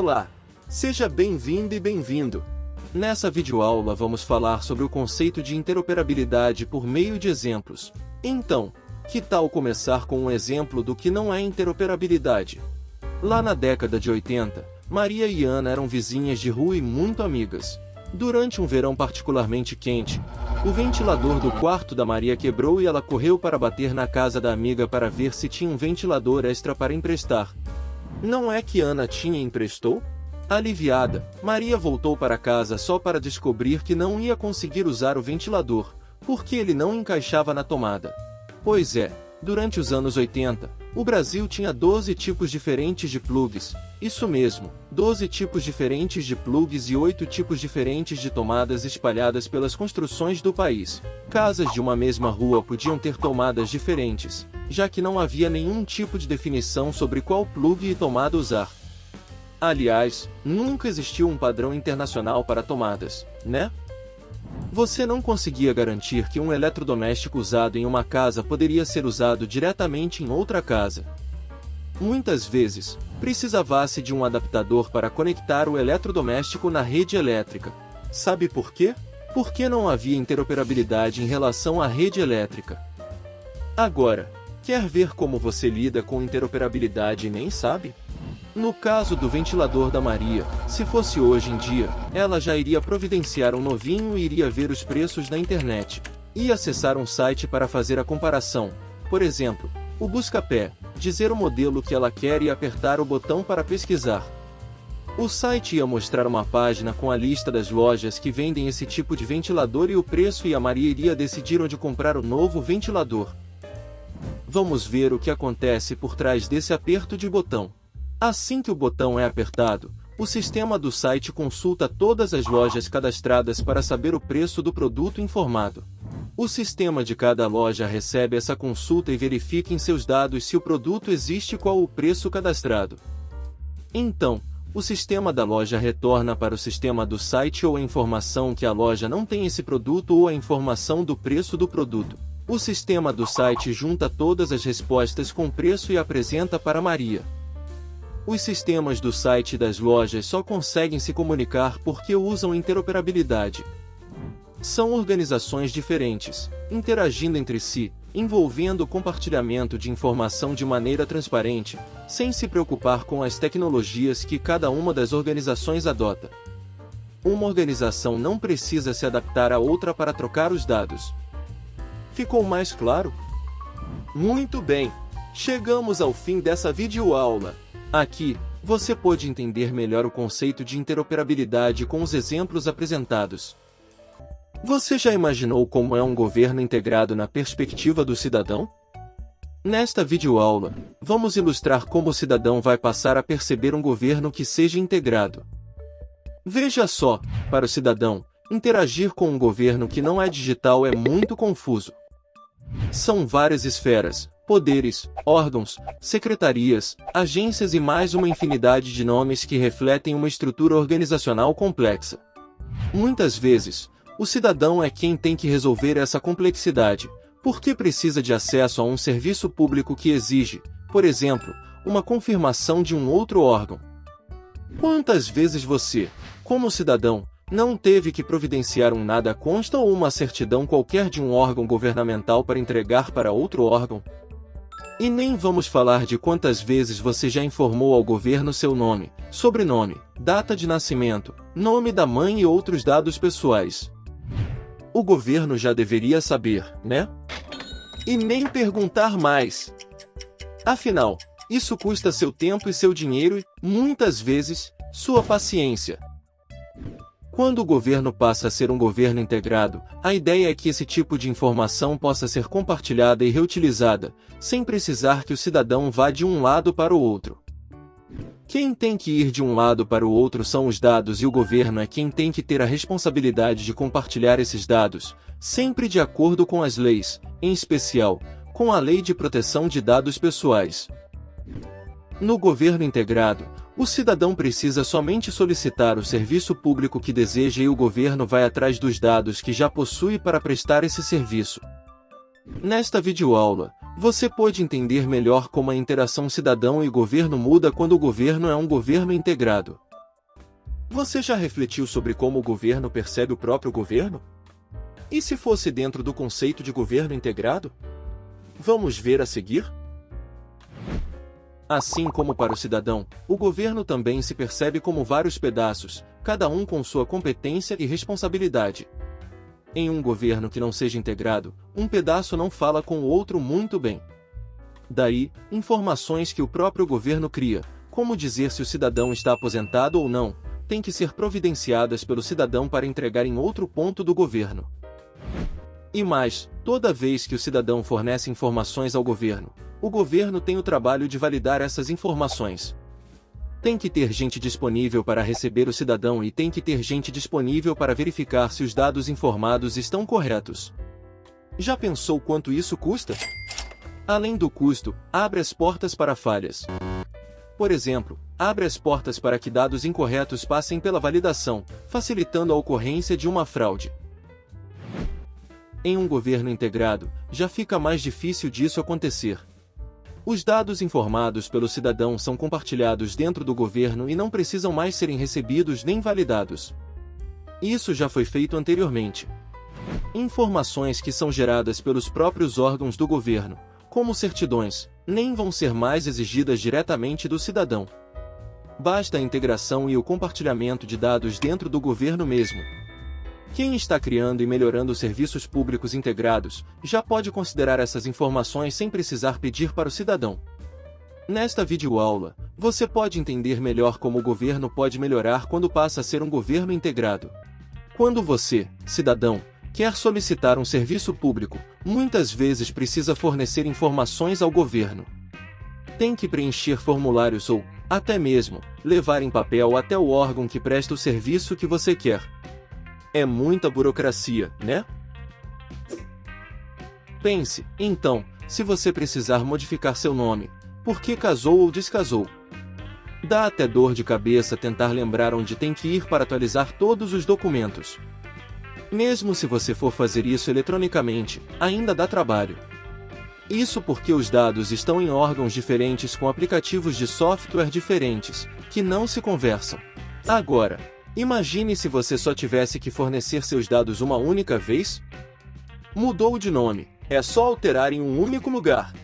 Olá! Seja bem-vindo e bem-vindo! Nessa videoaula vamos falar sobre o conceito de interoperabilidade por meio de exemplos. Então, que tal começar com um exemplo do que não é interoperabilidade? Lá na década de 80, Maria e Ana eram vizinhas de rua e muito amigas. Durante um verão particularmente quente, o ventilador do quarto da Maria quebrou e ela correu para bater na casa da amiga para ver se tinha um ventilador extra para emprestar. Não é que Ana tinha e emprestou? Aliviada, Maria voltou para casa só para descobrir que não ia conseguir usar o ventilador, porque ele não encaixava na tomada. Pois é, durante os anos 80, o Brasil tinha 12 tipos diferentes de plugs, isso mesmo, 12 tipos diferentes de plugs e 8 tipos diferentes de tomadas espalhadas pelas construções do país. Casas de uma mesma rua podiam ter tomadas diferentes, já que não havia nenhum tipo de definição sobre qual plug e tomada usar. Aliás, nunca existiu um padrão internacional para tomadas, né? Você não conseguia garantir que um eletrodoméstico usado em uma casa poderia ser usado diretamente em outra casa. Muitas vezes, precisava-se de um adaptador para conectar o eletrodoméstico na rede elétrica. Sabe por quê? Porque não havia interoperabilidade em relação à rede elétrica. Agora, quer ver como você lida com interoperabilidade e nem sabe? No caso do ventilador da Maria, se fosse hoje em dia, ela já iria providenciar um novinho e iria ver os preços na internet. Ia acessar um site para fazer a comparação, por exemplo, o Buscapé, dizer o modelo que ela quer e apertar o botão para pesquisar. O site ia mostrar uma página com a lista das lojas que vendem esse tipo de ventilador e o preço, e a Maria iria decidir onde comprar o novo ventilador. Vamos ver o que acontece por trás desse aperto de botão. Assim que o botão é apertado, o sistema do site consulta todas as lojas cadastradas para saber o preço do produto informado. O sistema de cada loja recebe essa consulta e verifica em seus dados se o produto existe e qual o preço cadastrado. Então, o sistema da loja retorna para o sistema do site ou a informação que a loja não tem esse produto ou a informação do preço do produto. O sistema do site junta todas as respostas com preço e apresenta para Maria. Os sistemas do site e das lojas só conseguem se comunicar porque usam interoperabilidade. São organizações diferentes, interagindo entre si, envolvendo o compartilhamento de informação de maneira transparente, sem se preocupar com as tecnologias que cada uma das organizações adota. Uma organização não precisa se adaptar a outra para trocar os dados. Ficou mais claro? Muito bem! Chegamos ao fim dessa videoaula. Aqui, você pode entender melhor o conceito de interoperabilidade com os exemplos apresentados. Você já imaginou como é um governo integrado na perspectiva do cidadão? Nesta videoaula, vamos ilustrar como o cidadão vai passar a perceber um governo que seja integrado. Veja só, para o cidadão, interagir com um governo que não é digital é muito confuso. São várias esferas, poderes, órgãos, secretarias, agências e mais uma infinidade de nomes que refletem uma estrutura organizacional complexa. Muitas vezes, o cidadão é quem tem que resolver essa complexidade, porque precisa de acesso a um serviço público que exige, por exemplo, uma confirmação de um outro órgão. Quantas vezes você, como cidadão, não teve que providenciar um nada consta ou uma certidão qualquer de um órgão governamental para entregar para outro órgão? E nem vamos falar de quantas vezes você já informou ao governo seu nome, sobrenome, data de nascimento, nome da mãe e outros dados pessoais. O governo já deveria saber, né? E nem perguntar mais. Afinal, isso custa seu tempo e seu dinheiro e, muitas vezes, sua paciência. Quando o governo passa a ser um governo integrado, a ideia é que esse tipo de informação possa ser compartilhada e reutilizada, sem precisar que o cidadão vá de um lado para o outro. Quem tem que ir de um lado para o outro são os dados e o governo é quem tem que ter a responsabilidade de compartilhar esses dados, sempre de acordo com as leis, em especial, com a Lei de Proteção de Dados Pessoais. No governo integrado, o cidadão precisa somente solicitar o serviço público que deseja e o governo vai atrás dos dados que já possui para prestar esse serviço. Nesta videoaula, você pode entender melhor como a interação cidadão e governo muda quando o governo é um governo integrado. Você já refletiu sobre como o governo percebe o próprio governo? E se fosse dentro do conceito de governo integrado? Vamos ver a seguir? Assim como para o cidadão, o governo também se percebe como vários pedaços, cada um com sua competência e responsabilidade. Em um governo que não seja integrado, um pedaço não fala com o outro muito bem. Daí, informações que o próprio governo cria, como dizer se o cidadão está aposentado ou não, têm que ser providenciadas pelo cidadão para entregar em outro ponto do governo. E mais, toda vez que o cidadão fornece informações ao governo, o governo tem o trabalho de validar essas informações. Tem que ter gente disponível para receber o cidadão e tem que ter gente disponível para verificar se os dados informados estão corretos. Já pensou quanto isso custa? Além do custo, abre as portas para falhas. Por exemplo, abre as portas para que dados incorretos passem pela validação, facilitando a ocorrência de uma fraude. Em um governo integrado, já fica mais difícil disso acontecer. Os dados informados pelo cidadão são compartilhados dentro do governo e não precisam mais serem recebidos nem validados. Isso já foi feito anteriormente. Informações que são geradas pelos próprios órgãos do governo, como certidões, nem vão ser mais exigidas diretamente do cidadão. Basta a integração e o compartilhamento de dados dentro do governo mesmo. Quem está criando e melhorando serviços públicos integrados, já pode considerar essas informações sem precisar pedir para o cidadão. Nesta videoaula, você pode entender melhor como o governo pode melhorar quando passa a ser um governo integrado. Quando você, cidadão, quer solicitar um serviço público, muitas vezes precisa fornecer informações ao governo. Tem que preencher formulários ou, até mesmo, levar em papel até o órgão que presta o serviço que você quer. É muita burocracia, né? Pense, então, se você precisar modificar seu nome, porque casou ou descasou. Dá até dor de cabeça tentar lembrar onde tem que ir para atualizar todos os documentos. Mesmo se você for fazer isso eletronicamente, ainda dá trabalho. Isso porque os dados estão em órgãos diferentes com aplicativos de software diferentes, que não se conversam. Agora, imagine se você só tivesse que fornecer seus dados uma única vez? Mudou de nome, é só alterar em um único lugar.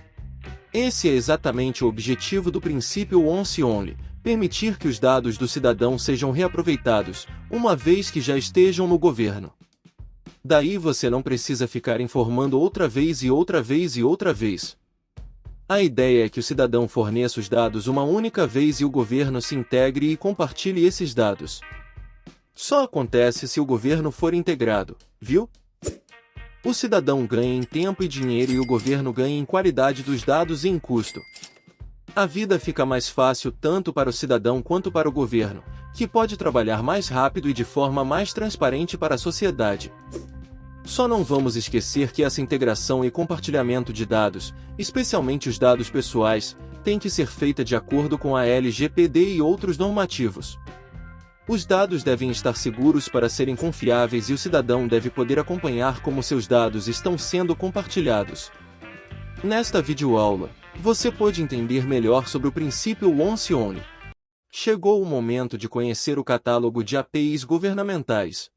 Esse é exatamente o objetivo do princípio Once Only, permitir que os dados do cidadão sejam reaproveitados, uma vez que já estejam no governo. Daí você não precisa ficar informando outra vez e outra vez e outra vez. A ideia é que o cidadão forneça os dados uma única vez e o governo se integre e compartilhe esses dados. Só acontece se o governo for integrado, viu? O cidadão ganha em tempo e dinheiro e o governo ganha em qualidade dos dados e em custo. A vida fica mais fácil tanto para o cidadão quanto para o governo, que pode trabalhar mais rápido e de forma mais transparente para a sociedade. Só não vamos esquecer que essa integração e compartilhamento de dados, especialmente os dados pessoais, tem que ser feita de acordo com a LGPD e outros normativos. Os dados devem estar seguros para serem confiáveis e o cidadão deve poder acompanhar como seus dados estão sendo compartilhados. Nesta videoaula, você pode entender melhor sobre o princípio Once Only. Chegou o momento de conhecer o catálogo de APIs governamentais.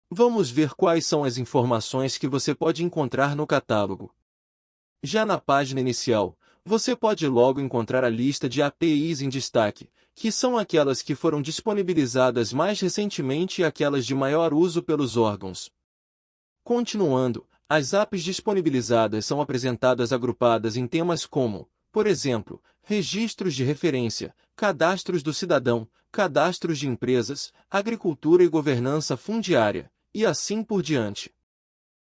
Vamos ver quais são as informações que você pode encontrar no catálogo. Já na página inicial, você pode logo encontrar a lista de APIs em destaque, que são aquelas que foram disponibilizadas mais recentemente e aquelas de maior uso pelos órgãos. Continuando, as APIs disponibilizadas são apresentadas agrupadas em temas como, por exemplo, registros de referência, cadastros do cidadão, cadastros de empresas, agricultura e governança fundiária, e assim por diante.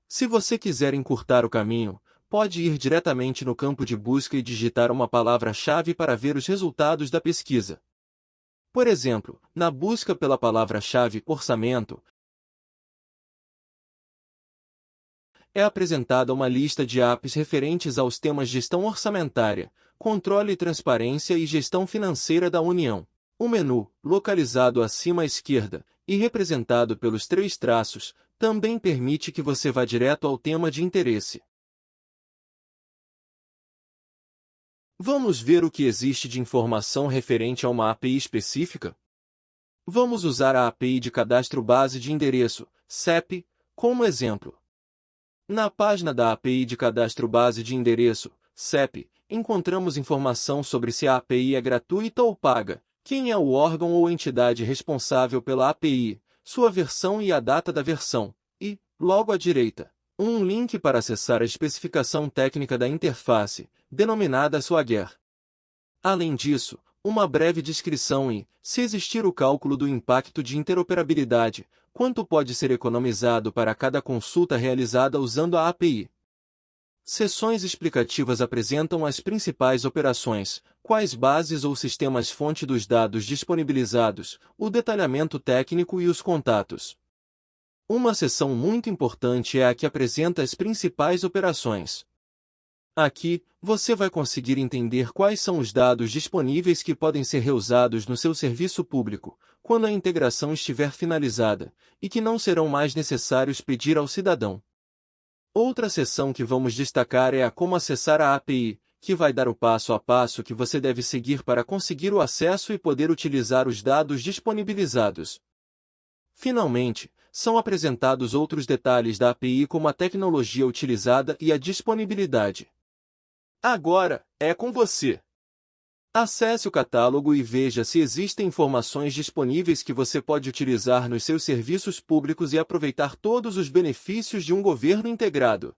Se você quiser encurtar o caminho, pode ir diretamente no campo de busca e digitar uma palavra-chave para ver os resultados da pesquisa. Por exemplo, na busca pela palavra-chave orçamento, é apresentada uma lista de APIs referentes aos temas gestão orçamentária, controle e transparência e gestão financeira da União. O menu, localizado acima à esquerda, e representado pelos 3 traços, também permite que você vá direto ao tema de interesse. Vamos ver o que existe de informação referente a uma API específica? Vamos usar a API de cadastro base de endereço, CEP, como exemplo. Na página da API de cadastro base de endereço, CEP, encontramos informação sobre se a API é gratuita ou paga, quem é o órgão ou entidade responsável pela API, sua versão e a data da versão, e, logo à direita, um link para acessar a especificação técnica da interface, denominada Swagger. Além disso, uma breve descrição e, se existir o cálculo do impacto de interoperabilidade, quanto pode ser economizado para cada consulta realizada usando a API. Seções explicativas apresentam as principais operações, quais bases ou sistemas-fonte dos dados disponibilizados, o detalhamento técnico e os contatos. Uma seção muito importante é a que apresenta as principais operações. Aqui, você vai conseguir entender quais são os dados disponíveis que podem ser reusados no seu serviço público, quando a integração estiver finalizada, e que não serão mais necessários pedir ao cidadão. Outra seção que vamos destacar é a como acessar a API, que vai dar o passo a passo que você deve seguir para conseguir o acesso e poder utilizar os dados disponibilizados. Finalmente, são apresentados outros detalhes da API como a tecnologia utilizada e a disponibilidade. Agora, é com você! Acesse o catálogo e veja se existem informações disponíveis que você pode utilizar nos seus serviços públicos e aproveitar todos os benefícios de um governo integrado.